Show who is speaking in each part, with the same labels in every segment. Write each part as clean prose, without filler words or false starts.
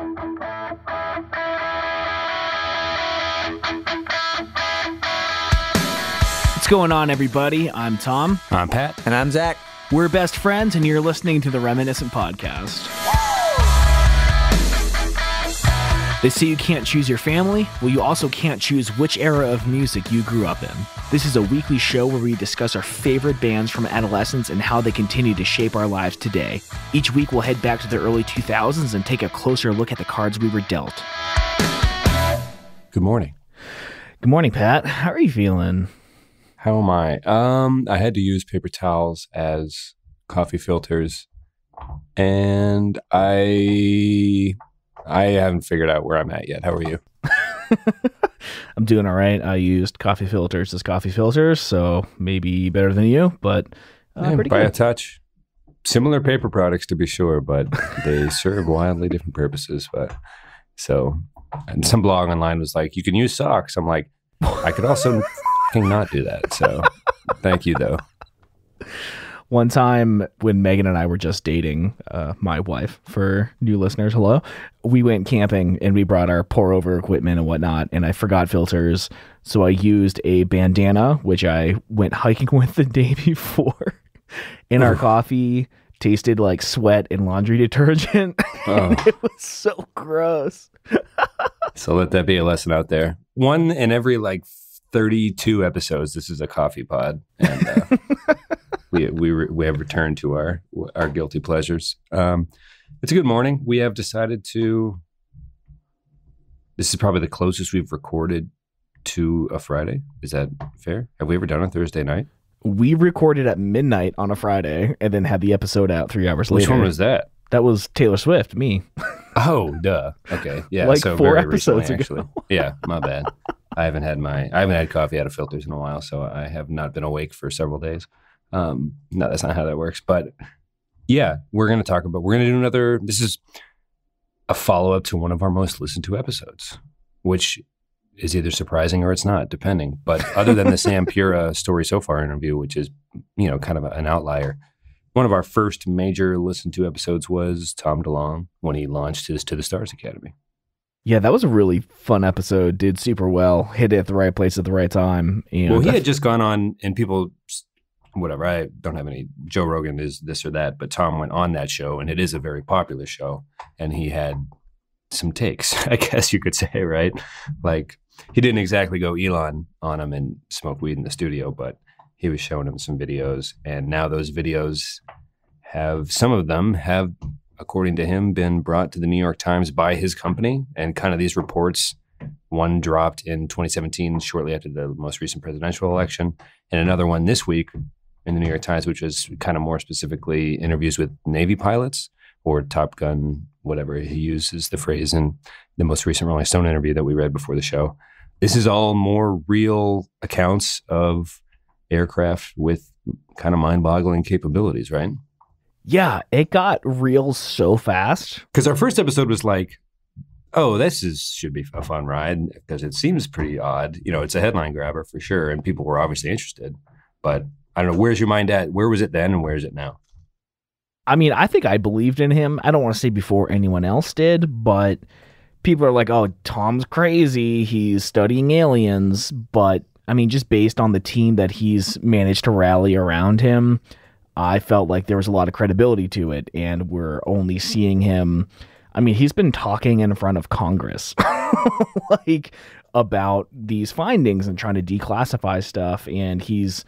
Speaker 1: What's going on, everybody? I'm Tom.
Speaker 2: I'm Pat.
Speaker 3: And I'm Zach.
Speaker 1: We're best friends, and you're listening to the Reminiscent Podcast. They say you can't choose your family. Well, you also can't choose which era of music you grew up in. This is a weekly show where we discuss our favorite bands from adolescence and how they continue to shape our lives today. Each week, we'll head back to the early 2000s and take a closer look at the cards we were dealt.
Speaker 2: Good morning.
Speaker 1: Good morning, Pat. How are you feeling?
Speaker 2: How am I? I had to use paper towels as coffee filters, and I haven't figured out where I'm at yet. How are you?
Speaker 1: I'm doing all right. I used coffee filters as coffee filters, so maybe better than you, but pretty
Speaker 2: by
Speaker 1: good.
Speaker 2: a touch. Similar paper products, to be sure, but they serve wildly different purposes. And some blog online was like, you can use socks. I'm like, I could also not do that. So thank you, though.
Speaker 1: One time when Megan and I were just dating, my wife, for new listeners, hello, we went camping and we brought our pour over equipment and whatnot, and I forgot filters. So I used a bandana, which I went hiking with the day before, and our coffee tasted like sweat and laundry detergent. And it was so gross.
Speaker 2: So let that be a lesson out there. One in every 32 episodes, this is a coffee pod, and we have returned to our guilty pleasures. It's a good morning. We have decided to. This is probably the closest we've recorded to a Friday. Is that fair? Have we ever done a Thursday night?
Speaker 1: We recorded at midnight on a Friday and then had the episode out 3 hours later.
Speaker 2: Which one was that?
Speaker 1: That was Taylor Swift, me.
Speaker 2: Oh, duh. Okay, yeah.
Speaker 1: Like
Speaker 2: so
Speaker 1: 4
Speaker 2: very
Speaker 1: episodes
Speaker 2: recently,
Speaker 1: ago.
Speaker 2: Actually. Yeah, my bad. I haven't had coffee out of filters in a while, so I have not been awake for several days. No, that's not how that works. But yeah, we're going to do another. This is a follow-up to one of our most listened to episodes, which is either surprising or it's not, depending. But other than the Sam Pura Story So Far interview, which is, kind of an outlier, one of our first major listened to episodes was Tom DeLonge when he launched his To the Stars Academy.
Speaker 1: Yeah, that was a really fun episode. Did super well. Hit it at the right place at the right time. And
Speaker 2: well, he had just gone on, and people, whatever, I don't have any, Joe Rogan is this or that, but Tom went on that show, and it is a very popular show, and he had some takes, I guess you could say, right? Like, he didn't exactly go Elon on him and smoke weed in the studio, but he was showing him some videos, and now those videos some of them have, according to him, been brought to the New York Times by his company, and kind of these reports, one dropped in 2017, shortly after the most recent presidential election, and another one this week in the New York Times, which is kind of more specifically interviews with Navy pilots or Top Gun, whatever he uses the phrase in the most recent Rolling Stone interview that we read before the show. This is all more real accounts of aircraft with kind of mind-boggling capabilities, right?
Speaker 1: yeah, it got real so fast.
Speaker 2: Because our first episode was like, oh, should be a fun ride, because it seems pretty odd. It's a headline grabber for sure, and people were obviously interested. But I don't know, where's your mind at? Where was it then, and where is it now?
Speaker 1: I mean, I think I believed in him. I don't want to say before anyone else did, but people are like, oh, Tom's crazy. He's studying aliens. But I mean, just based on the team that he's managed to rally around him, I felt like there was a lot of credibility to it. And we're only seeing him. I mean, he's been talking in front of Congress like about these findings and trying to declassify stuff. And he's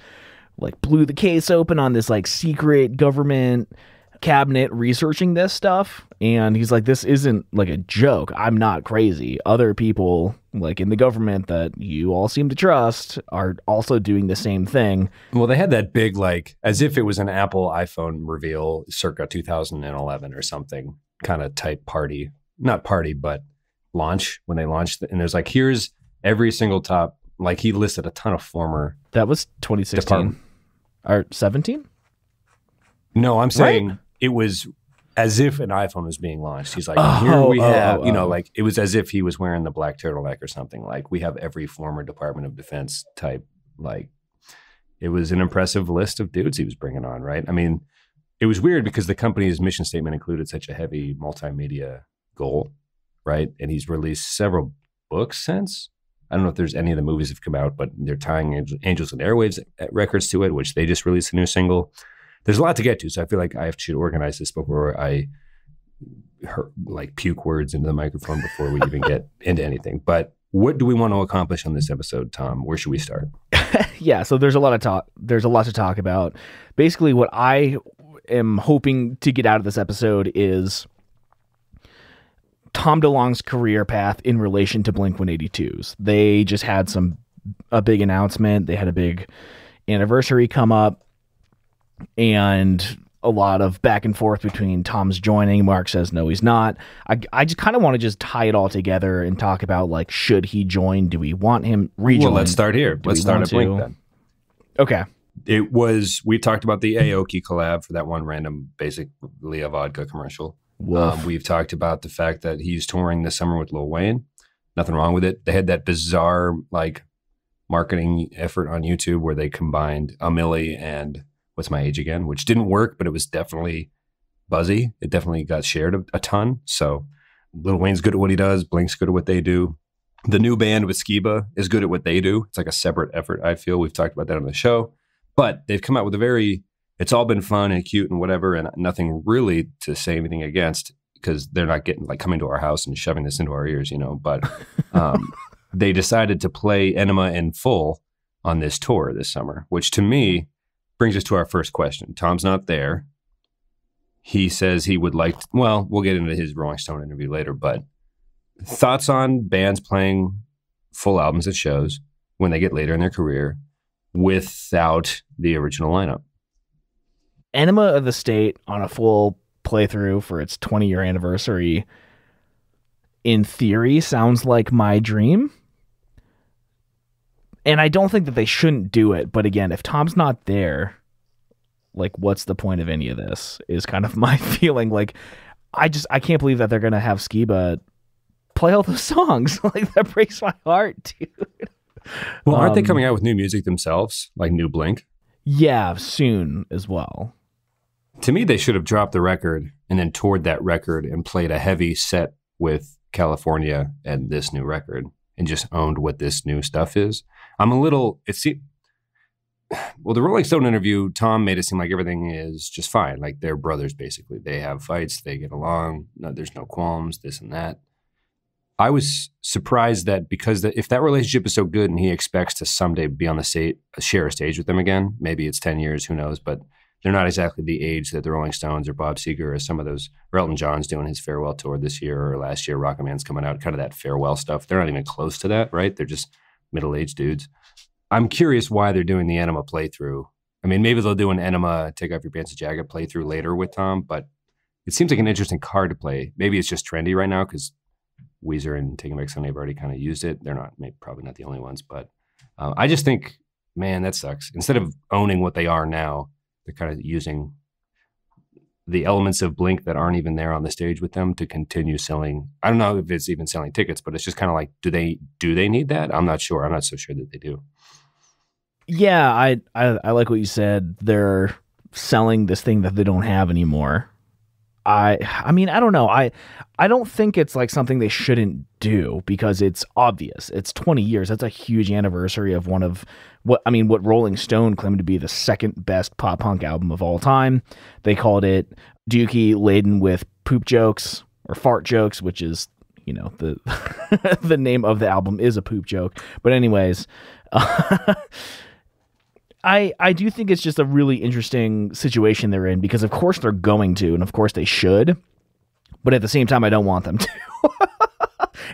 Speaker 1: like blew the case open on this like secret government cabinet researching this stuff. And he's like, this isn't like a joke. I'm not crazy. Other people like in the government that you all seem to trust are also doing the same thing.
Speaker 2: Well, they had that big, like, as if it was an Apple iPhone reveal circa 2011 or something kind of type party, not party, but launch when they launched. And there's like, here's every single top, like he listed a ton of former.
Speaker 1: That was 2016 or 17.
Speaker 2: No, I'm saying
Speaker 1: Right?
Speaker 2: It was as if an iPhone was being launched. He's like, here we have, like it was as if he was wearing the black turtleneck or something. Like we have every former Department of Defense type. Like it was an impressive list of dudes he was bringing on, right? I mean, it was weird because the company's mission statement included such a heavy multimedia goal. right? And he's released several books since. I don't know if there's any of the movies have come out, but they're tying Angels and Airwaves records to it, which they just released a new single. There's a lot to get to, so I feel like I should organize this before I puke words into the microphone before we even get into anything. But what do we want to accomplish on this episode, Tom? Where should we start?
Speaker 1: Yeah, so there's a lot to talk about. Basically, what I am hoping to get out of this episode is Tom DeLonge's career path in relation to Blink-182's. They just had a big announcement. They had a big anniversary come up, and a lot of back and forth between Tom's joining. Mark says no, he's not. I just kind of want to just tie it all together and talk about, like, should he join? Do we want him rejoin?
Speaker 2: Well, let's start here. Let's start at Blink then.
Speaker 1: Okay.
Speaker 2: We talked about the Aoki collab for that one random, basically a vodka commercial. We've talked about the fact that he's touring this summer with Lil Wayne. Nothing wrong with it. They had that bizarre, like, marketing effort on YouTube where they combined A Milli and What's My Age Again, which didn't work, but it was definitely buzzy. It definitely got shared a ton. So Lil Wayne's good at what he does. Blink's good at what they do. The new band with Skiba is good at what they do. It's like a separate effort, I feel. We've talked about that on the show. But they've come out with it's all been fun and cute and whatever, and nothing really to say anything against, because they're not getting, like, coming to our house and shoving this into our ears, you know. But they decided to play Enema in full on this tour this summer, which to me brings us to our first question. Tom's not there. He says he would like to, well, we'll get into his Rolling Stone interview later, but thoughts on bands playing full albums at shows when they get later in their career without the original lineup?
Speaker 1: Enema of the State on a full playthrough for its 20-year anniversary, in theory, sounds like my dream. And I don't think that they shouldn't do it. But again, if Tom's not there, like, what's the point of any of this is kind of my feeling. Like, I can't believe that they're going to have Skiba play all those songs. Like, that breaks my heart, dude.
Speaker 2: Well, aren't they coming out with new music themselves, like new Blink?
Speaker 1: Yeah, soon as well.
Speaker 2: To me, they should have dropped the record and then toured that record and played a heavy set with California and this new record and just owned what this new stuff is. The Rolling Stone interview, Tom made it seem like everything is just fine. Like, they're brothers, basically. They have fights, they get along, there's no qualms, this and that. I was surprised that if that relationship is so good and he expects to someday be on the stage, share a stage with them again, maybe it's 10 years, who knows, but they're not exactly the age that the Rolling Stones or Bob Seger or some of those, or Elton John's doing his farewell tour this year or last year, Rocket Man's coming out, kind of that farewell stuff. They're not even close to that, right? They're just middle-aged dudes. I'm curious why they're doing the Enema playthrough. I mean, maybe they'll do an Enema Take Off Your Pants and Jacket playthrough later with Tom, but it seems like an interesting card to play. Maybe it's just trendy right now because Weezer and Taking Back Sunday have already kind of used it. They're not, probably not the only ones, but I just think, man, that sucks. Instead of owning what they are now, they're kind of using the elements of Blink that aren't even there on the stage with them to continue selling. I don't know if it's even selling tickets, but it's just kind of like, do they need that? I'm not sure. I'm not so sure that they do.
Speaker 1: Yeah, I like what you said. They're selling this thing that they don't have anymore. I mean, I don't know. I don't think it's like something they shouldn't do because it's obvious. It's 20 years. That's a huge anniversary of one of what Rolling Stone claimed to be the second best pop punk album of all time. They called it Dookie Laden with Poop Jokes or Fart Jokes, which is, you know, the the name of the album is a poop joke. But anyways, I do think it's just a really interesting situation they're in because, of course, they're going to, and of course they should, but at the same time, I don't want them to.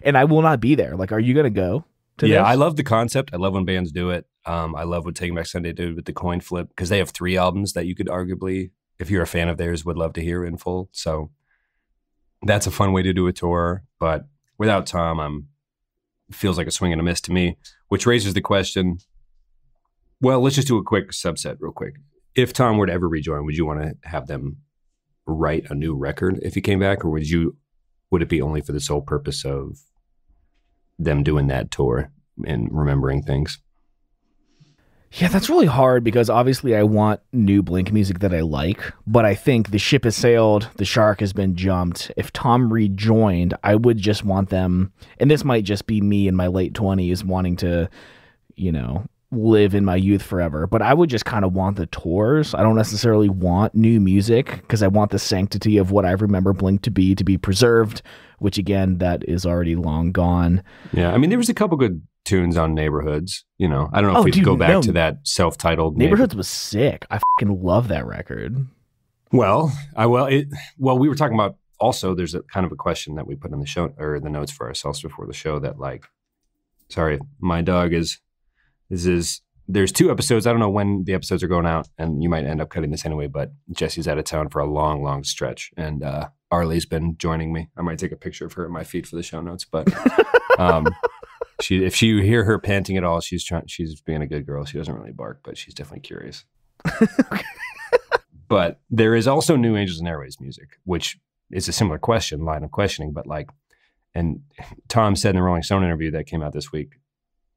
Speaker 1: And I will not be there. Like, are you going to go to this?
Speaker 2: I love the concept. I love when bands do it. I love what Taking Back Sunday did with the coin flip because they have 3 albums that you could arguably, if you're a fan of theirs, would love to hear in full. So that's a fun way to do a tour. But without Tom, feels like a swing and a miss to me, which raises the question. Well, let's just do a quick subset real quick. If Tom were to ever rejoin, would you want to have them write a new record if he came back, or would it be only for the sole purpose of them doing that tour and remembering things?
Speaker 1: Yeah, that's really hard because obviously I want new Blink music that I like, but I think the ship has sailed, the shark has been jumped. If Tom rejoined, I would just want them, and this might just be me in my late 20s wanting to, live in my youth forever, but I would just kind of want the tours. I don't necessarily want new music because I want the sanctity of what I remember Blink to be preserved, which again, that is already long gone.
Speaker 2: Yeah, I mean, there was a couple good tunes on Neighborhoods. I don't know if we'd go back to that self-titled
Speaker 1: Neighborhoods was sick. I fucking love that record.
Speaker 2: Well, we were talking about also. There's a kind of a question that we put in the show or the notes for ourselves before the show that sorry, my dog is. There's 2 episodes. I don't know when the episodes are going out, and you might end up cutting this anyway. But Jesse's out of town for a long, long stretch, and Arlie's been joining me. I might take a picture of her at my feet for the show notes, but. If you hear her panting at all, she's being a good girl. She doesn't really bark, but she's definitely curious. But there is also new Angels and Airwaves music, which is a similar line of questioning. But and Tom said in the Rolling Stone interview that came out this week,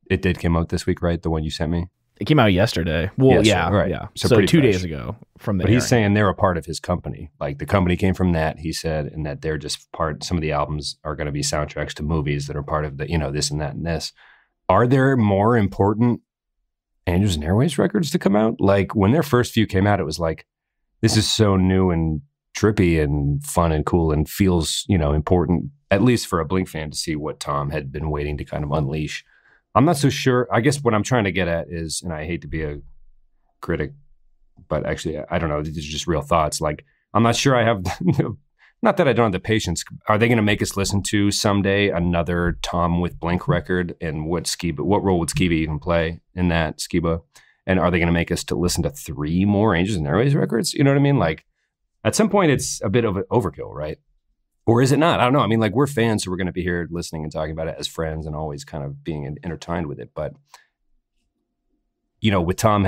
Speaker 2: it did come out this week, right? The one you sent me?
Speaker 1: It came out yesterday. Well, yeah,
Speaker 2: right.
Speaker 1: Yeah. So 2 days ago from the.
Speaker 2: But he's saying they're a part of his company. Like the company came from that, he said, and that they're just some of the albums are going to be soundtracks to movies that are part of the, this and that and this. Are there more important Angels and Airwaves records to come out? Like when their first few came out, it was like, this is so new and trippy and fun and cool and feels, important, at least for a Blink fan to see what Tom had been waiting to kind of unleash. I'm not so sure. I guess what I'm trying to get at is, and I hate to be a critic, but actually, I don't know. These are just real thoughts. Like, I'm not sure I have, not that I don't have the patience. Are they going to make us listen to someday another Tom with Blink record? And what role would Skiba even play in that, Skiba? And are they going to make us to listen to 3 more Angels and Airwaves records? You know what I mean? Like, at some point, it's a bit of an overkill, right? Or is it not? I don't know. I mean, we're fans, so we're going to be here listening and talking about it as friends and always kind of being intertwined with it. But, with Tom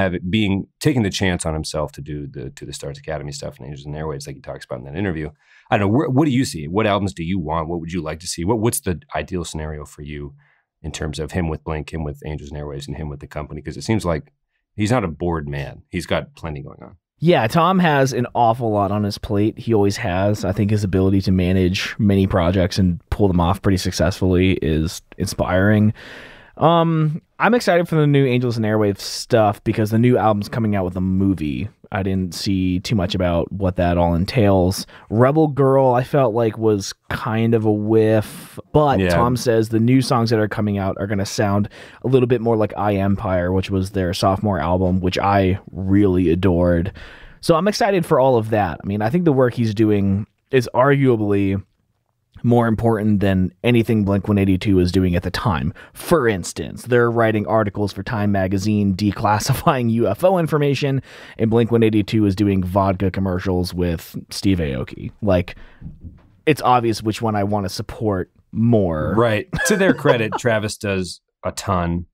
Speaker 2: taking the chance on himself to do To the Stars Academy stuff and Angels and Airwaves, like he talks about in that interview, I don't know. What do you see? What albums do you want? What would you like to see? What's the ideal scenario for you in terms of him with Blink, him with Angels and Airwaves, and him with the company? Because it seems like he's not a bored man. He's got plenty going on.
Speaker 1: Yeah, Tom has an awful lot on his plate. He always has. I think his ability to manage many projects and pull them off pretty successfully is inspiring. I'm excited for the new Angels and Airwaves stuff because the new album's coming out with a movie. I didn't see too much about what that all entails. Rebel Girl, I felt like was kind of a whiff, but yeah. Tom says the new songs that are coming out are going to sound a little bit more like I Empire, which was their sophomore album, which I really adored. So I'm excited for all of that. I mean, I think the work he's doing is arguably more important than anything Blink-182 was doing at the time. For instance, they're writing articles for Time magazine declassifying UFO information, and Blink-182 is doing vodka commercials with Steve Aoki. Like, it's obvious which one I want to support more.
Speaker 2: Right. To their credit, Travis does a ton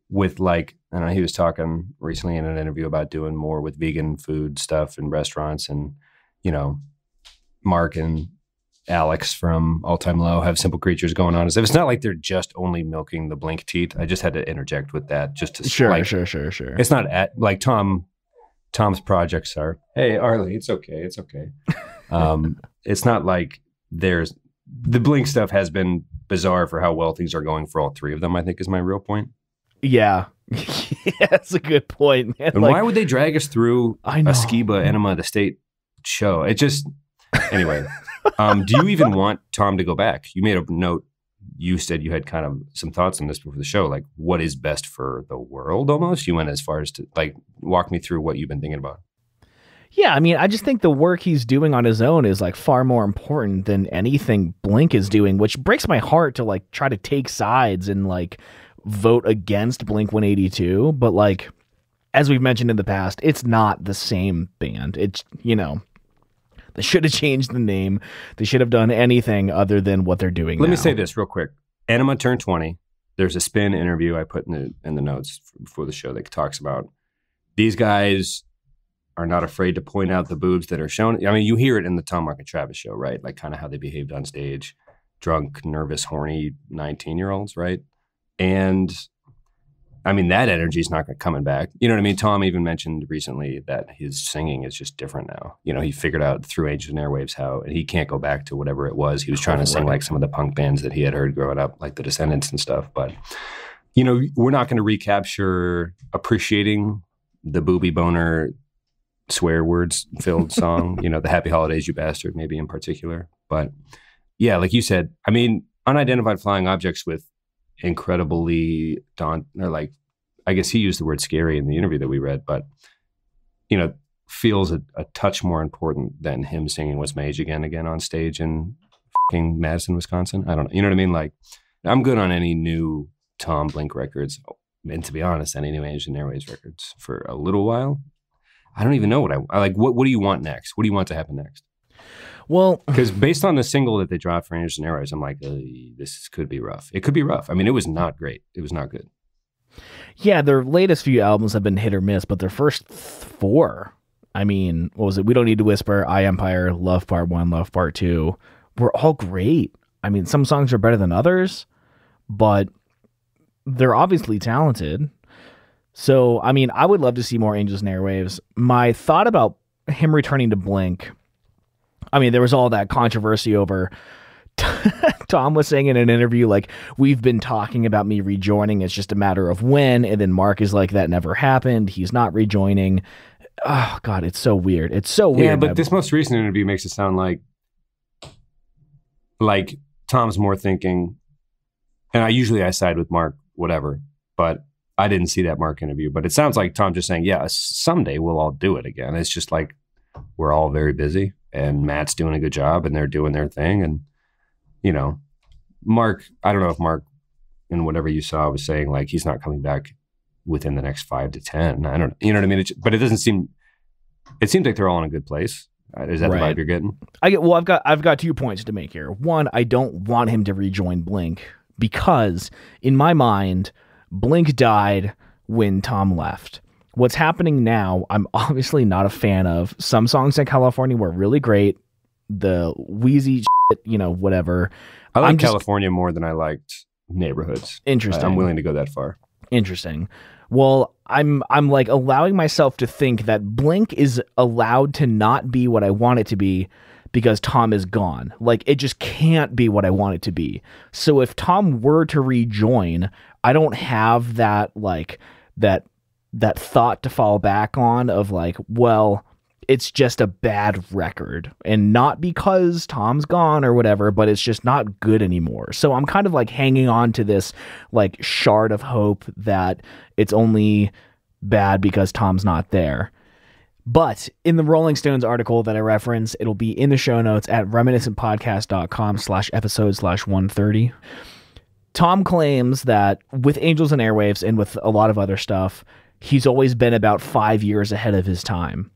Speaker 2: with I don't know, he was talking recently in an interview about doing more with vegan food stuff in restaurants, and, Mark and Alex from All Time Low have Simple Creatures going on. As if it's not like they're just only milking the Blink teat. I just had to interject with that just to
Speaker 1: sure.
Speaker 2: It's not Tom's projects are. Hey, Arlie, it's okay. It's not like the Blink stuff has been bizarre for how well things are going for all 3 of them. I think is my real point.
Speaker 1: Yeah. Yeah, that's a good point, man.
Speaker 2: And why would they drag us through
Speaker 1: a
Speaker 2: Skiba Enema the State show? It just anyway. Do you even want Tom to go back? You made a note. You said you had kind of some thoughts on this before the show, like what is best for the world almost? You went as far as to walk me through what you've been thinking about.
Speaker 1: Yeah, I mean, I just think the work he's doing on his own is far more important than anything Blink is doing, which breaks my heart to try to take sides and vote against Blink-182. But as we've mentioned in the past, it's not the same band. It's, they should have changed the name. They should have done anything other than what they're doing.
Speaker 2: Let me say this real quick. Enema turned 20. There's a Spin interview I put in the notes before the show that talks about these guys are not afraid to point out the boobs that are shown. I mean, you hear it in the Tom, Mark, and Travis show, right? Kind of how they behaved on stage. Drunk, nervous, horny 19-year-olds, right? And I mean, that energy is not coming back. You know what I mean? Tom even mentioned recently that his singing is just different now. You know, he figured out through Angels and Airwaves how he can't go back to whatever it was. He was trying to sing like some of the punk bands that he had heard growing up, like the Descendants and stuff. But, you know, we're not going to recapture appreciating the booby boner swear words filled song, you know, the Happy Holidays, You Bastard, maybe in particular. But yeah, like you said, I mean, unidentified flying objects with incredibly or like, I guess he used the word scary in the interview that we read, but you know, feels a touch more important than him singing What's My Age again on stage in fucking Madison, Wisconsin. I don't know. You know what I mean? Like, I'm good on any new Tom Blink records. And to be honest, any new Angels and Airwaves records for a little while. I don't even know what I like. What do you want next? What do you want to happen next?
Speaker 1: Well,
Speaker 2: because based on the single that they dropped for Angels and Airwaves, I'm like, this could be rough. It could be rough. I mean, it was not great. It was not good.
Speaker 1: Yeah, their latest few albums have been hit or miss, but their first 4, I mean, what was it? We Don't Need to Whisper, I Empire, Love Part 1, Love Part 2, were all great. I mean, some songs are better than others, but they're obviously talented. So, I mean, I would love to see more Angels and Airwaves. My thought about him returning to Blink, I mean, there was all that controversy over Tom was saying in an interview, like, we've been talking about me rejoining. It's just a matter of when. And then Mark is like, that never happened. He's not rejoining. Oh, God, it's so weird. It's so weird.
Speaker 2: Yeah, but this most recent interview makes it sound like Tom's more thinking, and I side with Mark, whatever, but I didn't see that Mark interview. But it sounds like Tom just saying, yeah, someday we'll all do it again. It's just like we're all very busy, and Matt's doing a good job, and they're doing their thing, and you know, Mark, I don't know if Mark, in whatever you saw, was saying like he's not coming back within the next 5 to 10. I don't know. You know what I mean? But it doesn't seem, it seems like they're all in a good place. Is that the vibe you're getting?
Speaker 1: I've got 2 points to make here. One, I don't want him to rejoin Blink because in my mind, Blink died when Tom left. What's happening now, I'm obviously not a fan of. Some songs in California were really great. The wheezy shit, you know, whatever.
Speaker 2: I like California more than I liked Neighborhoods.
Speaker 1: Interesting.
Speaker 2: I'm willing to go that far.
Speaker 1: Interesting. Well, I'm like allowing myself to think that Blink is allowed to not be what I want it to be because Tom is gone. Like, it just can't be what I want it to be. So if Tom were to rejoin, I don't have that, like, that thought to fall back on of like, well, it's just a bad record, and not because Tom's gone or whatever, but it's just not good anymore. So I'm kind of like hanging on to this like shard of hope that it's only bad because Tom's not there. But in the Rolling Stones article that I reference, it'll be in the show notes at reminiscentpodcast.com/episode/130. Tom claims that with Angels and Airwaves and with a lot of other stuff, he's always been about 5 years ahead of his time.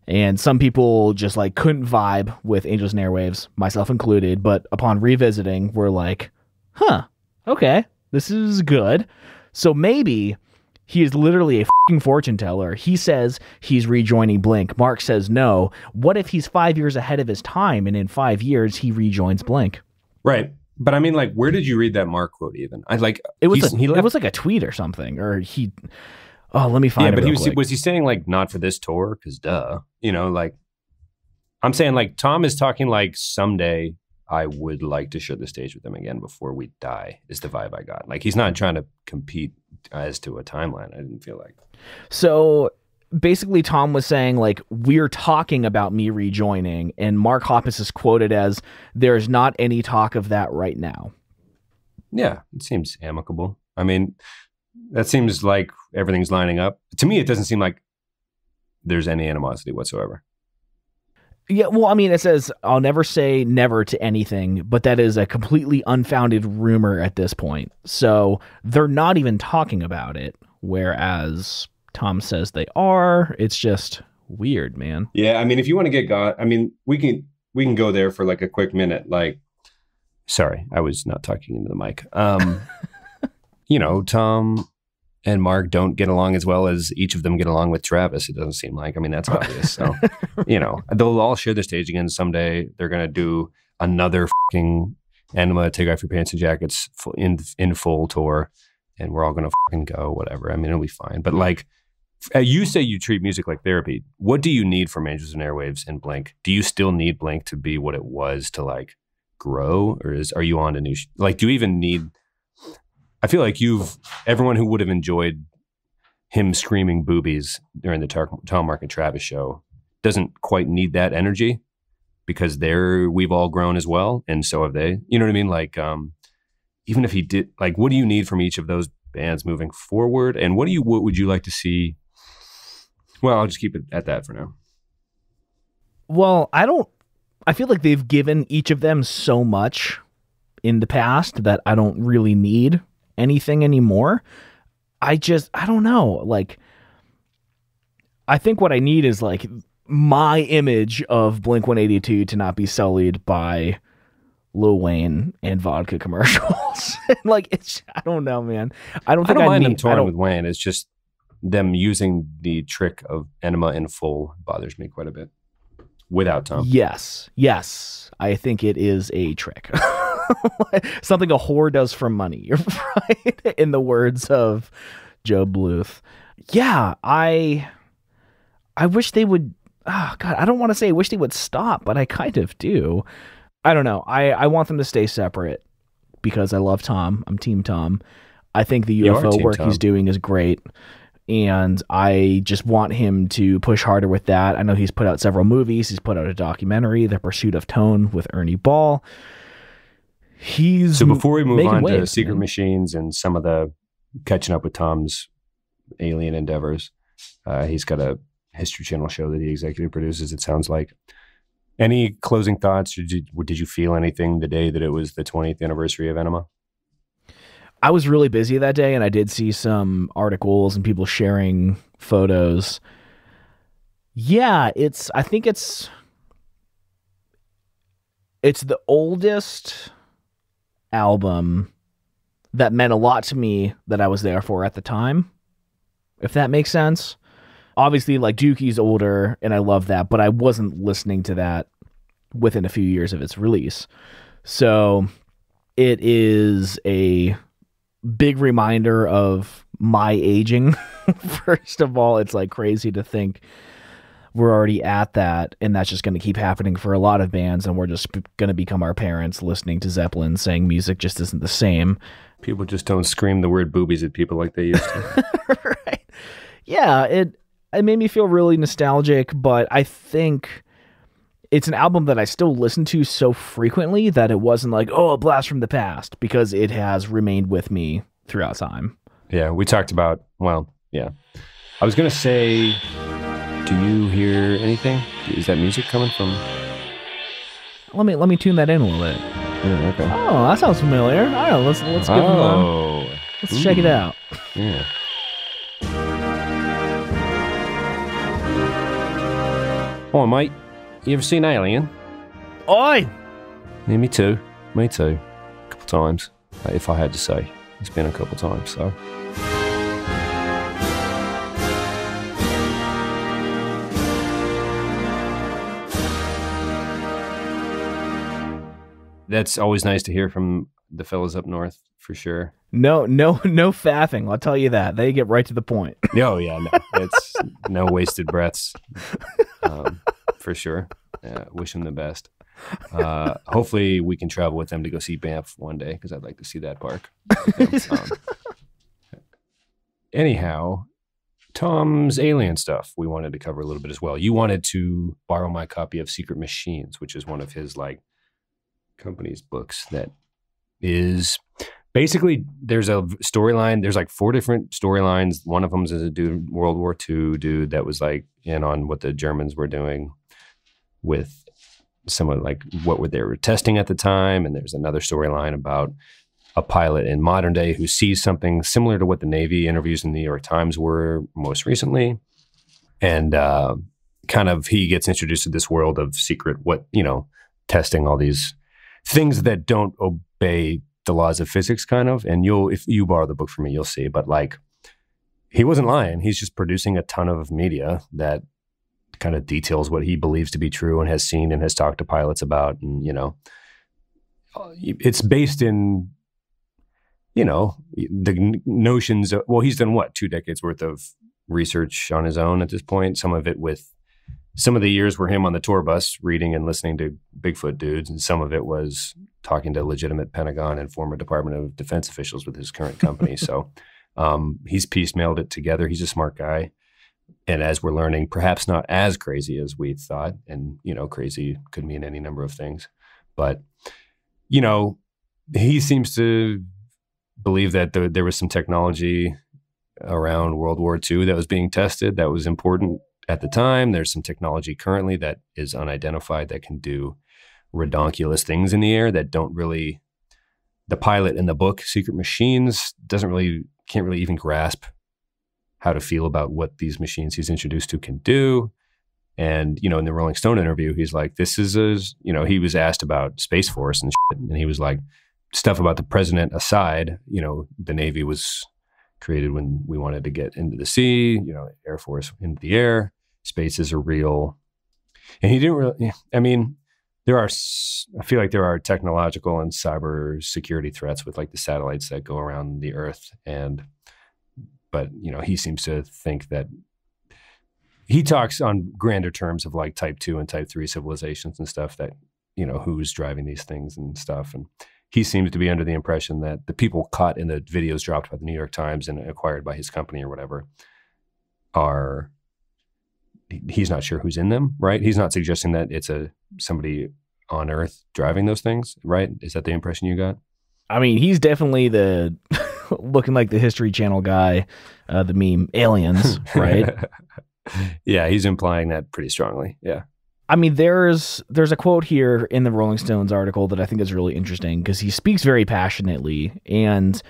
Speaker 1: And some people just like couldn't vibe with Angels and Airwaves, myself included. But upon revisiting, we're like, huh, okay, this is good. So maybe he is literally a fucking fortune teller. He says he's rejoining Blink. Mark says no. What if he's 5 years ahead of his time and in 5 years he rejoins Blink?
Speaker 2: Right. But I mean, like, where did you read that Mark quote even?
Speaker 1: It was like a tweet or something, or he... Oh, let me find it.
Speaker 2: Yeah, but was he saying like not for this tour? Because duh, you know, like I'm saying like Tom is talking like someday I would like to share the stage with them again before we die is the vibe I got. Like he's not trying to compete as to a timeline. I didn't feel like.
Speaker 1: So basically Tom was saying like, we're talking about me rejoining, and Mark Hoppus is quoted as, there's not any talk of that right now.
Speaker 2: Yeah, it seems amicable. I mean, that seems like everything's lining up. To me, it doesn't seem like there's any animosity whatsoever.
Speaker 1: Yeah, well, I mean, it says, I'll never say never to anything, but that is a completely unfounded rumor at this point. So they're not even talking about it, whereas Tom says they are. It's just weird, man.
Speaker 2: Yeah, I mean, if you want to get God, I mean, we can go there for like a quick minute. Like, sorry, I was not talking into the mic. You know, Tom and Mark don't get along as well as each of them get along with Travis. It doesn't seem like. I mean, that's obvious. So, you know, they'll all share the stage again someday. They're going to do another fucking Enema, Take Off Your Pants and Jackets in full tour. and we're all going to fucking go, whatever. I mean, it'll be fine. But like, you say you treat music like therapy. What do you need from Angels and Airwaves and Blink? Do you still need Blink to be what it was to like grow, or are you on to new? Like, do you even need? I feel like everyone who would have enjoyed him screaming boobies during the Tom, Mark, and Travis show doesn't quite need that energy because we've all grown as well, and so have they. You know what I mean? Like, even if he did, like, what do you need from each of those bands moving forward, and what would you like to see? Well, I'll just keep it at that for now.
Speaker 1: Well, I feel like they've given each of them so much in the past that I don't really need anything anymore. I don't know. Like, I think what I need is like my image of Blink-182 to not be sullied by Lil Wayne and vodka commercials. Like, I don't know, man. I don't
Speaker 2: mind them touring with Wayne. It's just them using the trick of Enema in full bothers me quite a bit. Without Tom.
Speaker 1: Yes. I think it is a trick. Something a whore does for money, right? In the words of Joe Bluth. Yeah, I wish they would. Oh God, I don't want to say I wish they would stop, but I kind of do. I don't know. I want them to stay separate because I love Tom. I'm Team Tom. I think the UFO work he's doing is great. And I just want him to push harder with that. I know he's put out several movies. He's put out a documentary, The Pursuit of Tone with Ernie Ball. So
Speaker 2: before we move on to Secret Machines and some of the catching up with Tom's alien endeavors, he's got a History Channel show that he executive produces, it sounds like. Any closing thoughts? Did you feel anything the day that it was the 20th anniversary of Enema?
Speaker 1: I was really busy that day, and I did see some articles and people sharing photos. Yeah, I think it's the oldest album that meant a lot to me that I was there for at the time, if that makes sense. Obviously, like, Dookie's older, and I love that, but I wasn't listening to that within a few years of its release. So it is a big reminder of my aging. First of all, it's like crazy to think we're already at that, and that's just going to keep happening for a lot of bands, and we're just going to become our parents listening to Zeppelin saying music just isn't the same.
Speaker 2: People just don't scream the word boobies at people like they used to.
Speaker 1: Right. Yeah, it made me feel really nostalgic, but I think it's an album that I still listen to so frequently that it wasn't like, oh, a blast from the past, because it has remained with me throughout time.
Speaker 2: Yeah, we talked about, well, yeah. I was going to say, do you hear anything? Is that music coming from?
Speaker 1: Let me tune that in a little bit.
Speaker 2: Yeah, okay.
Speaker 1: Oh, that sounds familiar. All right, let's give him let's check it out.
Speaker 2: Yeah. Oh, mate, you ever seen Alien?
Speaker 1: Oi!
Speaker 2: Yeah, me too. A couple times, if I had to say. It's been a couple times, so. That's always nice to hear from the fellas up north, for sure.
Speaker 1: No faffing, I'll tell you that. They get right to the point.
Speaker 2: Oh, yeah, no. It's no wasted breaths, for sure. Yeah, wish them the best. Hopefully we can travel with them to go see Banff one day, because I'd like to see that park. Anyhow, Tom's alien stuff we wanted to cover a little bit as well. You wanted to borrow my copy of Secret Machines, which is one of his company's books that is basically, there's a storyline. There's 4 different storylines. One of them is a dude, World War II dude that was in on what the Germans were doing with some of what they were testing at the time. And there's another storyline about a pilot in modern day who sees something similar to what the Navy interviews in the New York Times were most recently. And he gets introduced to this world of secret, testing all these things that don't obey the laws of physics, and if you borrow the book from me, you'll see. But he wasn't lying. He's just producing a ton of media that kind of details what he believes to be true and has seen and has talked to pilots about. And, it's based in the notions of, well, he's done what, 2 decades worth of research on his own at this point. Some of it with, some of the years were him on the tour bus reading and listening to Bigfoot dudes, and some of it was talking to legitimate Pentagon and former Department of Defense officials with his current company. So he's piecemealed it together. He's a smart guy. And as we're learning, perhaps not as crazy as we thought. And, crazy could mean any number of things. But, he seems to believe that there was some technology around World War II that was being tested that was important at the time. There's some technology currently that is unidentified that can do redonkulous things in the air that don't really, the pilot in the book, Secret Machines, can't really even grasp how to feel about what these machines he's introduced to can do. And, in the Rolling Stone interview, he's like, this is he was asked about Space Force and shit. And he was like, stuff about the president aside, the Navy was created when we wanted to get into the sea, Air Force into the air. Spaces are real. And he didn't really, I feel like there are technological and cyber security threats with like the satellites that go around the Earth. But he seems to think that he talks on grander terms of like type 2 and type 3 civilizations and stuff that, who's driving these things and stuff. And he seems to be under the impression that the people caught in the videos dropped by the New York Times and acquired by his company or whatever he's not sure who's in them, right? He's not suggesting that it's somebody on Earth driving those things, right? Is that the impression you got?
Speaker 1: I mean, he's definitely the looking like the History Channel guy, the meme aliens, right?
Speaker 2: Yeah, he's implying that pretty strongly. Yeah.
Speaker 1: I mean, there's a quote here in the Rolling Stones article that I think is really interesting because he speaks very passionately, and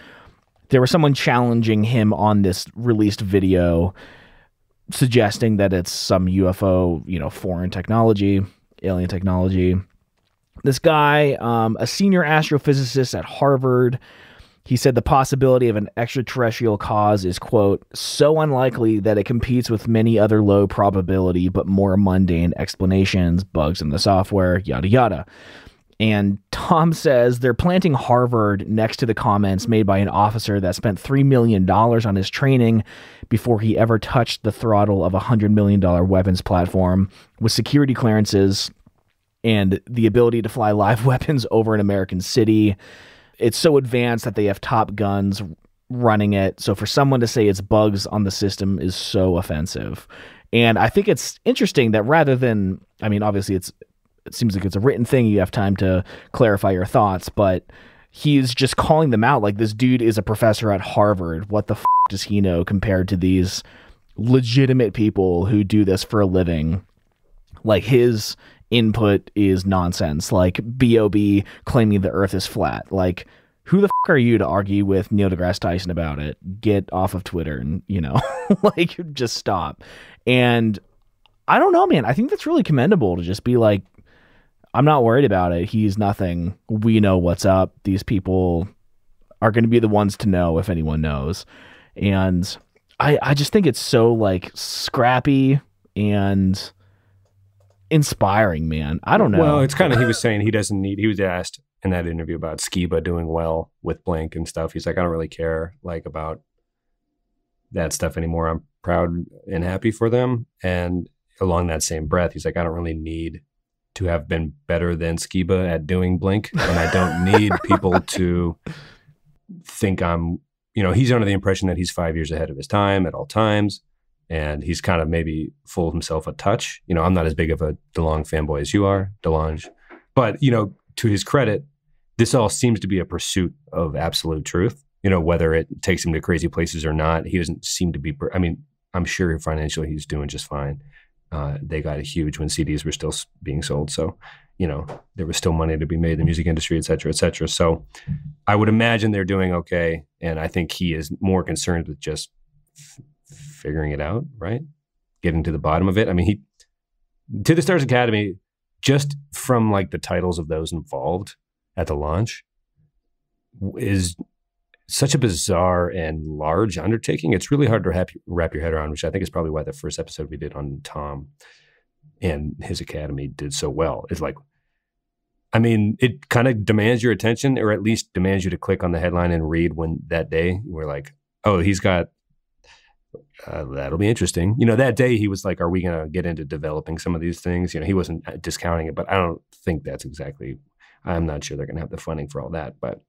Speaker 1: there was someone challenging him on this released video suggesting that it's some UFO, foreign technology, alien technology. This guy, a senior astrophysicist at Harvard, he said the possibility of an extraterrestrial cause is, quote, so unlikely that it competes with many other low probability but more mundane explanations, bugs in the software, yada yada. And Tom says they're planting Harvard next to the comments made by an officer that spent $3 million on his training before he ever touched the throttle of a $100 million weapons platform with security clearances and the ability to fly live weapons over an American city. It's so advanced that they have Top Guns running it. So for someone to say it's bugs on the system is so offensive. And I think it's interesting that rather than, obviously it seems like it's a written thing. You have time to clarify your thoughts, but he's just calling them out. Like, this dude is a professor at Harvard. What the does he know compared to these legitimate people who do this for a living? Like, his input is nonsense. Like, B.O.B. claiming the earth is flat. Like, who the are you to argue with Neil deGrasse Tyson about it? Get off of Twitter and, like, just stop. And I don't know, man. I think that's really commendable to just be like, I'm not worried about it. He's nothing. We know what's up. These people are going to be the ones to know if anyone knows. And I just think it's so like scrappy and inspiring, man. I don't know.
Speaker 2: Well, it's kind of, he was saying he was asked in that interview about Skiba doing well with Blink and stuff. He's like, I don't really care like about that stuff anymore. I'm proud and happy for them. And along that same breath, he's like, I don't really need to have been better than Skiba at doing Blink. And I don't need people to think I'm, he's under the impression that he's 5 years ahead of his time at all times. And he's kind of maybe fooled himself a touch. I'm not as big of a DeLonge fanboy as you are, DeLonge. But, to his credit, this all seems to be a pursuit of absolute truth. Whether it takes him to crazy places or not, he doesn't seem to be, I'm sure financially he's doing just fine. They got huge when CDs were still being sold. So, there was still money to be made in the music industry, et cetera, et cetera. So I would imagine they're doing okay. And I think he is more concerned with just figuring it out, right? Getting to the bottom of it. To the Stars Academy, just from like the titles of those involved at the launch, is such a bizarre and large undertaking. It's really hard to wrap your head around, which I think is probably why the first episode we did on Tom and his academy did so well. It's like, I mean, it kind of demands your attention, or at least demands you to click on the headline and read when that day we're like, oh, he's got, that'll be interesting. That day he was like, are we going to get into developing some of these things? He wasn't discounting it, but I don't think that's exactly, I'm not sure they're going to have the funding for all that. But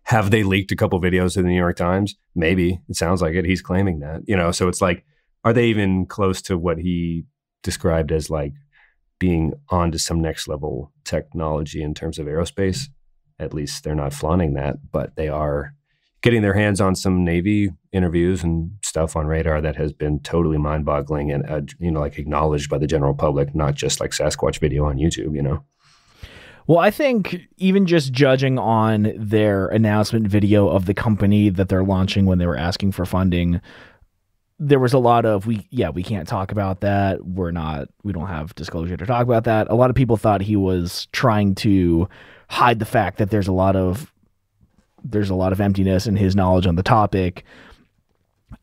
Speaker 2: have they leaked a couple videos to the New York Times? Maybe. It sounds like it. He's claiming that, so it's like, are they even close to what he described as like being on to some next level technology in terms of aerospace? At least they're not flaunting that, but they are getting their hands on some Navy interviews and stuff on radar that has been totally mind-boggling and, like acknowledged by the general public, not just like Sasquatch video on YouTube,
Speaker 1: Well, I think even just judging on their announcement video of the company that they're launching when they were asking for funding, there was a lot of, we can't talk about that. We don't have disclosure to talk about that. A lot of people thought he was trying to hide the fact that there's a lot of emptiness in his knowledge on the topic.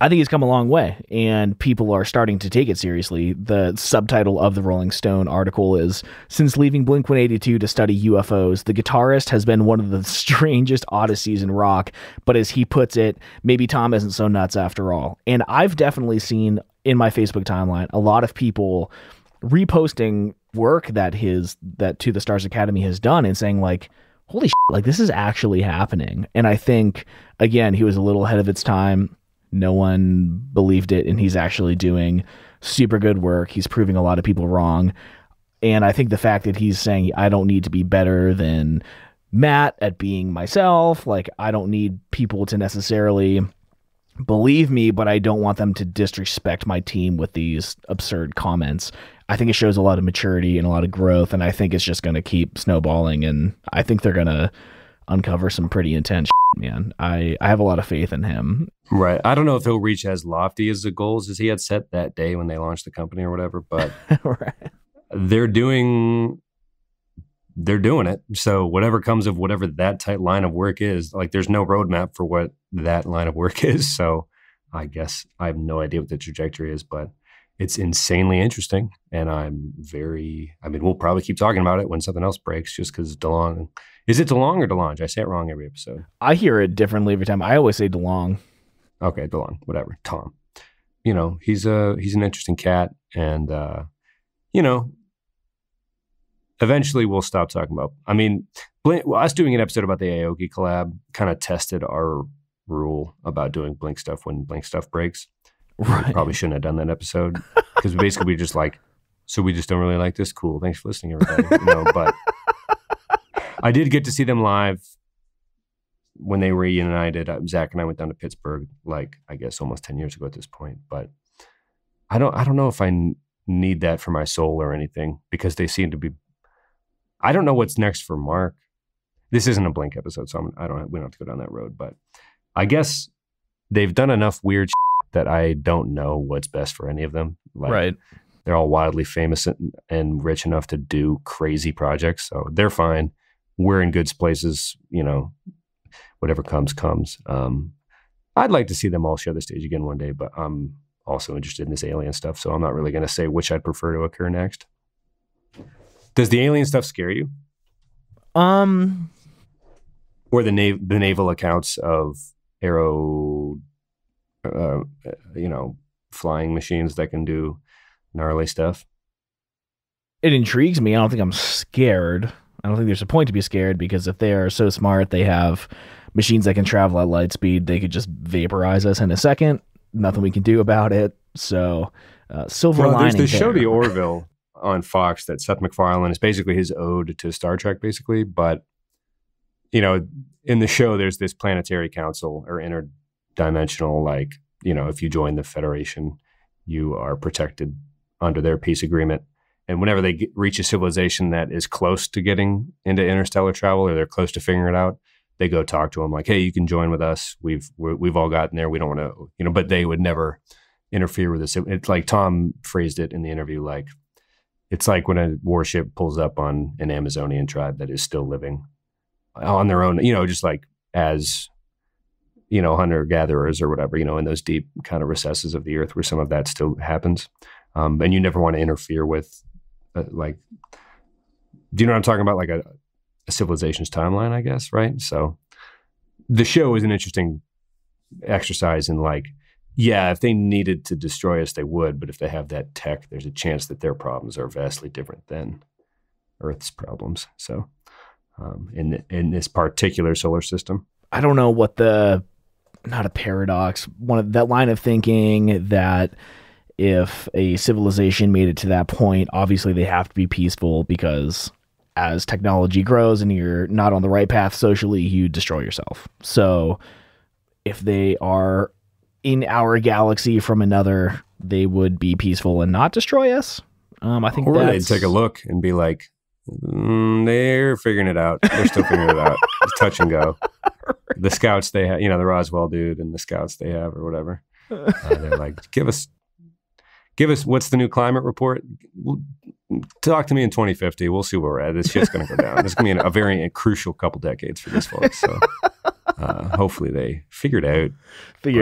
Speaker 1: I think he's come a long way, and people are starting to take it seriously. The subtitle of the Rolling Stone article is, "Since leaving Blink-182 to study UFOs, the guitarist has been one of the strangest odysseys in rock, but as he puts it, maybe Tom isn't so nuts after all." And I've definitely seen in my Facebook timeline a lot of people reposting work that To the Stars Academy has done and saying like, holy shit, like this is actually happening. And I think, again, he was a little ahead of its time. No one believed it, and he's actually doing super good work. He's proving a lot of people wrong. And I think the fact that he's saying, I don't need to be better than Matt at being myself, like I don't need people to necessarily believe me, but I don't want them to disrespect my team with these absurd comments. I think it shows a lot of maturity and a lot of growth, and I think it's just going to keep snowballing, and I think they're going to uncover some pretty intense shit, man. I have a lot of faith in him.
Speaker 2: Right. I don't know if he'll reach as lofty as the goals as he had set that day when they launched the company or whatever, but
Speaker 1: right.
Speaker 2: They're doing it. So whatever comes of whatever that tight line of work is, like there's no roadmap for what that line of work is. So I guess I have no idea what the trajectory is, but it's insanely interesting. And we'll probably keep talking about it when something else breaks, just because DeLonge. Is it DeLonge or DeLonge? I say it wrong every episode.
Speaker 1: I hear it differently every time. I always say DeLonge.
Speaker 2: Okay, DeLonge, whatever. Tom. He's an interesting cat, and eventually we'll stop talking about. I mean, us doing an episode about the Aoki collab kind of tested our rule about doing Blink stuff when Blink stuff breaks. Right. We probably shouldn't have done that episode because basically we just like, so we just don't really like this. Cool. Thanks for listening, everybody. But I did get to see them live when they reunited. Zach and I went down to Pittsburgh, like I guess almost 10 years ago at this point. But I don't know if I need that for my soul or anything, because they seem to be. I don't know what's next for Mark. This isn't a Blink episode, so we don't have to go down that road. But I guess they've done enough weird that I don't know what's best for any of them. Like,
Speaker 1: right.
Speaker 2: They're all wildly famous and rich enough to do crazy projects, so they're fine. We're in good places, whatever comes. I'd like to see them all share the stage again one day, but I'm also interested in this alien stuff, so I'm not really going to say which I'd prefer to occur next. Does the alien stuff scare you? Or the naval accounts of flying machines that can do gnarly stuff?
Speaker 1: It intrigues me. I don't think I'm scared. I don't think there's a point to be scared, because if they are so smart, they have machines that can travel at light speed. They could just vaporize us in a second. Nothing we can do about it. So, silver lining.
Speaker 2: There's the show The Orville on Fox that Seth MacFarlane is basically his ode to Star Trek, basically. But, in the show, there's this planetary council or interdimensional, like, if you join the Federation, you are protected under their peace agreement. And whenever they reach a civilization that is close to getting into interstellar travel, or they're close to figuring it out, they go talk to them like, hey, you can join with us. We've all gotten there. We don't want to, but they would never interfere with this. It's like Tom phrased it in the interview, like, it's like when a warship pulls up on an Amazonian tribe that is still living on their own, just like as, hunter-gatherers or whatever, in those deep kind of recesses of the earth where some of that still happens. And you never want to interfere with, do you know what I'm talking about? Like a civilization's timeline, I guess, right? So the show is an interesting exercise in like, yeah, if they needed to destroy us, they would. But if they have that tech, there's a chance that their problems are vastly different than Earth's problems. So in this particular solar system,
Speaker 1: I don't know what not a paradox, one of that line of thinking that if a civilization made it to that point, obviously they have to be peaceful because as technology grows and you're not on the right path socially, you destroy yourself. So if they are in our galaxy from another, they would be peaceful and not destroy us. I think
Speaker 2: or they'd take a look and be like, they're figuring it out. They're still figuring it out. It's touch and go. The scouts they have, the Roswell dude and the scouts they have or whatever. They're like, give us, what's the new climate report? Talk to me in 2050. We'll see where we're at. This shit's going to go down. It's going to be a very crucial couple decades for these folks. So hopefully they figure it out. Figure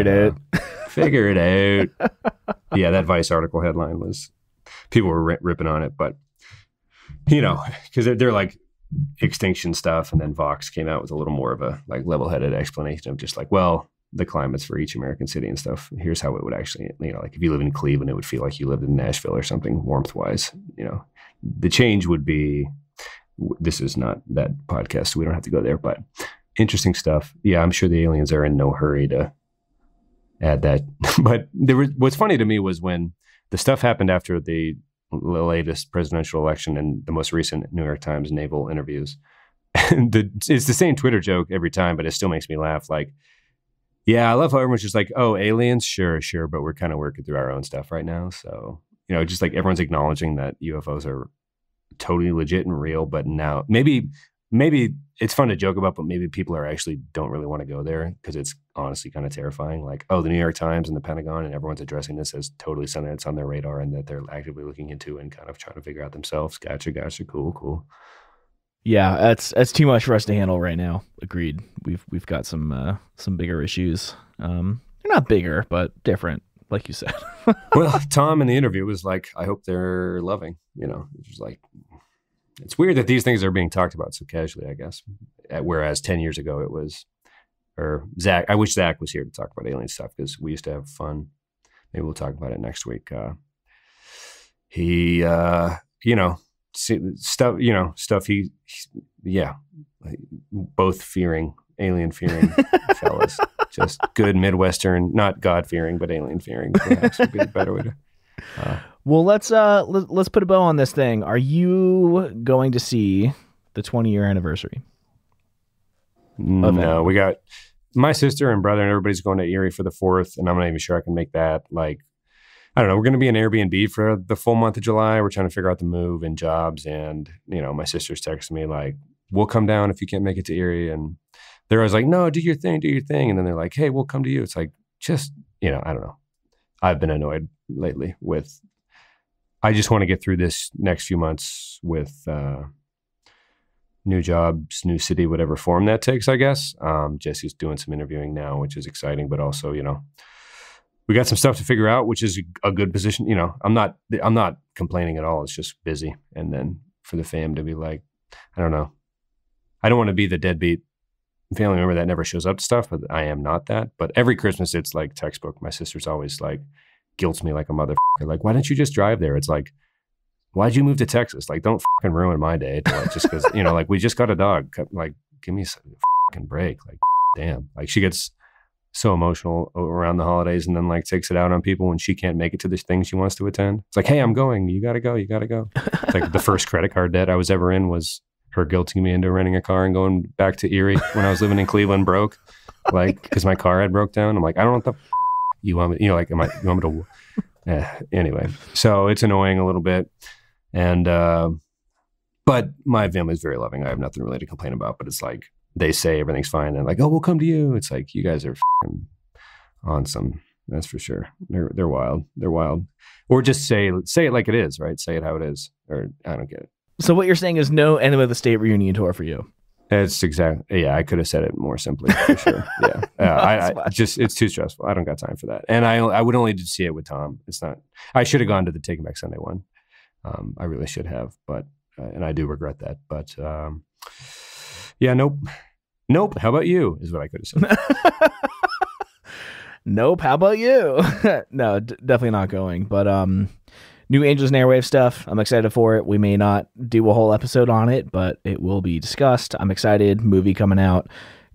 Speaker 2: it out. Yeah, that Vice article headline was, people were ripping on it, but, because they're like extinction stuff. And then Vox came out with a little more of a like level-headed explanation of just like, well, the climates for each American city and stuff. Here's how it would actually, like if you live in Cleveland, it would feel like you lived in Nashville or something warmth-wise. The change would be, this is not that podcast, so we don't have to go there, but interesting stuff. Yeah, I'm sure the aliens are in no hurry to add that. But what's funny to me was when the stuff happened after the latest presidential election and the most recent New York Times naval interviews. It's the same Twitter joke every time, but it still makes me laugh. Like, yeah, I love how everyone's just like, oh, aliens, sure, but we're kind of working through our own stuff right now. So, just like everyone's acknowledging that UFOs are totally legit and real, but now maybe it's fun to joke about, but maybe people are actually don't really want to go there because it's honestly kind of terrifying. Like, oh, the New York Times and the Pentagon and everyone's addressing this as totally something that's on their radar and that they're actively looking into and kind of trying to figure out themselves. Gotcha. Cool.
Speaker 1: Yeah, that's too much for us to handle right now. Agreed. We've got some bigger issues. They're not bigger, but different, like you said.
Speaker 2: Well, Tom in the interview was like, I hope they're loving. It was like, it's weird that these things are being talked about so casually, I guess. Whereas 10 years ago it was, or Zach, I wish Zach was here to talk about alien stuff because we used to have fun. Maybe we'll talk about it next week. Stuff both alien fearing fellas. Just good Midwestern, not God fearing, but alien fearing perhaps would be the better way to.
Speaker 1: Well, let's put a bow on this thing. Are you going to see the 20-year anniversary?
Speaker 2: No, we got my sister and brother and everybody's going to Erie for the 4th, and I'm not even sure I can make that. Like, I don't know. We're going to be in Airbnb for the full month of July. We're trying to figure out the move and jobs, and my sister's texting me like, "We'll come down if you can't make it to Erie," and they're always like, "No, do your thing," and then they're like, "Hey, we'll come to you." It's like, just I don't know. I've been annoyed lately with. I just want to get through this next few months with new jobs, new city, whatever form that takes, I guess. Jesse's doing some interviewing now, which is exciting, but also, we got some stuff to figure out, which is a good position. I'm not complaining at all. It's just busy. And then for the fam to be like, I don't know. I don't want to be the deadbeat family member that never shows up to stuff, but I am not that. But every Christmas, it's like textbook. My sister's always like, guilts me like a motherfucker. Like, why don't you just drive there? It's like, why'd you move to Texas? Like, don't fucking ruin my day. Like, just because, like, we just got a dog. Like, give me a fucking break. Like, damn. Like, she gets so emotional around the holidays and then, like, takes it out on people when she can't make it to the thing she wants to attend. It's like, hey, I'm going. You got to go. It's like the first credit card debt I was ever in was her guilting me into renting a car and going back to Erie when I was living in Cleveland broke. Like, because my car had broke down. I'm like, I don't know what the you want me, you want me to, anyway. So it's annoying a little bit. And, but my family's very loving. I have nothing really to complain about, but it's like, they say everything's fine. And like, oh, we'll come to you. It's like, you guys are on some, that's for sure. They're wild. Or just say it like it is, right? Say it how it is. Or I don't get it.
Speaker 1: So what you're saying is no Enema of the State reunion tour for you.
Speaker 2: It's exactly, yeah, I could have said it more simply, for sure. Yeah. I just, it's too stressful. I don't got time for that. And I would only see it with Tom. It's not, I should have gone to the Taking Back Sunday one. I really should have, but, and I do regret that. But Yeah, nope. Nope. How about you? Is what I could have said.
Speaker 1: Nope. How about you? No, definitely not going. But new Angels and Airwaves stuff. I'm excited for it. We may not do a whole episode on it, but it will be discussed. I'm excited. Movie coming out.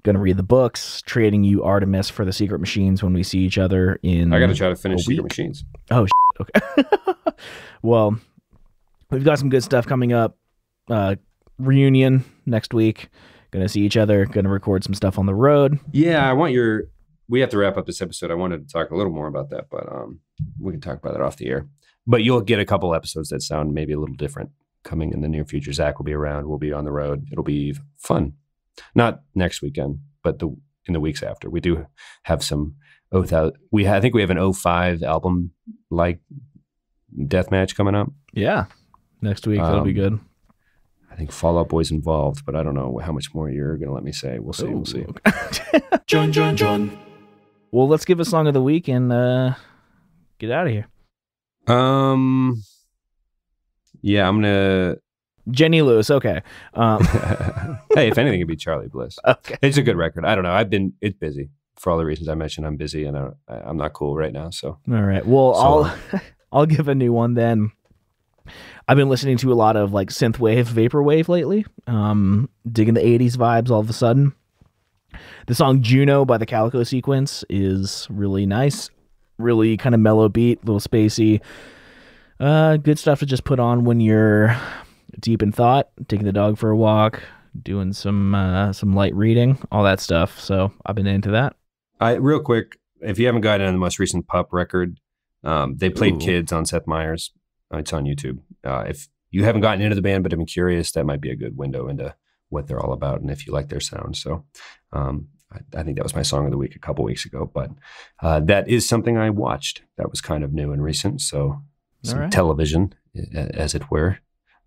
Speaker 1: Going to read the books. Trading you Artemis for the Secret Machines when we see each other in.
Speaker 2: I got to try to finish Secret Machines.
Speaker 1: Oh, okay. Well, we've got some good stuff coming up. Reunion next week. Going to see each other. Going to record some stuff on the road.
Speaker 2: Yeah, we have to wrap up this episode. I wanted to talk a little more about that, but we can talk about that off the air. But you'll get a couple episodes that sound maybe a little different coming in the near future. Zach will be around. We'll be on the road. It'll be fun. Not next weekend, but in the weeks after. We do have some I think we have an 05 album like death match coming up.
Speaker 1: Yeah, next week that'll be good.
Speaker 2: I think Fall Out Boy's involved, but I don't know how much more you're going to let me say. We'll see. We'll see.
Speaker 1: John. Well, let's give a song of the week and get out of here.
Speaker 2: Yeah, I'm gonna.
Speaker 1: Jenny Lewis. Okay.
Speaker 2: Hey, if anything, it'd be Charlie Bliss.
Speaker 1: Okay.
Speaker 2: It's a good record. I don't know. It's busy for all the reasons I mentioned. I'm busy and I'm not cool right now. So.
Speaker 1: All right. Well, I'll give a new one then. I've been listening to a lot of like synthwave, vaporwave lately. Digging the 80s vibes all of a sudden. The song Juno by the Calico Sequence is really nice. Really kind of mellow beat, little spacey. Good stuff to just put on when you're deep in thought, taking the dog for a walk, doing some light reading, all that stuff. So I've been into that.
Speaker 2: Real quick, if you haven't gotten on the most recent Pup record, they played Kids on Seth Meyers. It's on YouTube. If you haven't gotten into the band but have been curious, that might be a good window into what they're all about and if you like their sound. So I think that was my song of the week a couple weeks ago, but that is something I watched that was kind of new and recent. So some television, as it were,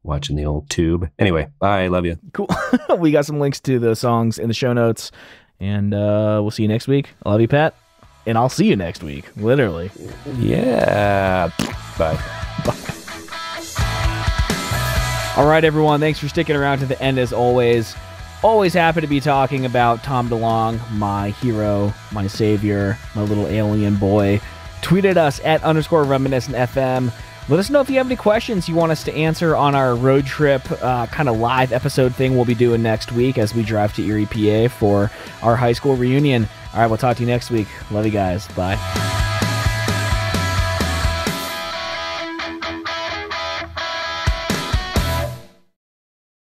Speaker 2: watching the old tube. Anyway, bye. Love you.
Speaker 1: Cool. We got some links to the songs in the show notes, and we'll see you next week. I love you, Pat, and I'll see you next week. Literally.
Speaker 2: Yeah. Bye.
Speaker 1: Bye. All right, everyone. Thanks for sticking around to the end as always. Always happy to be talking about Tom DeLonge, my hero, my savior, my little alien boy. Tweet at us at _reminiscentfm. Let us know if you have any questions you want us to answer on our road trip kind of live episode thing we'll be doing next week as we drive to Erie, PA for our high school reunion. All right, we'll talk to you next week. Love you guys. Bye.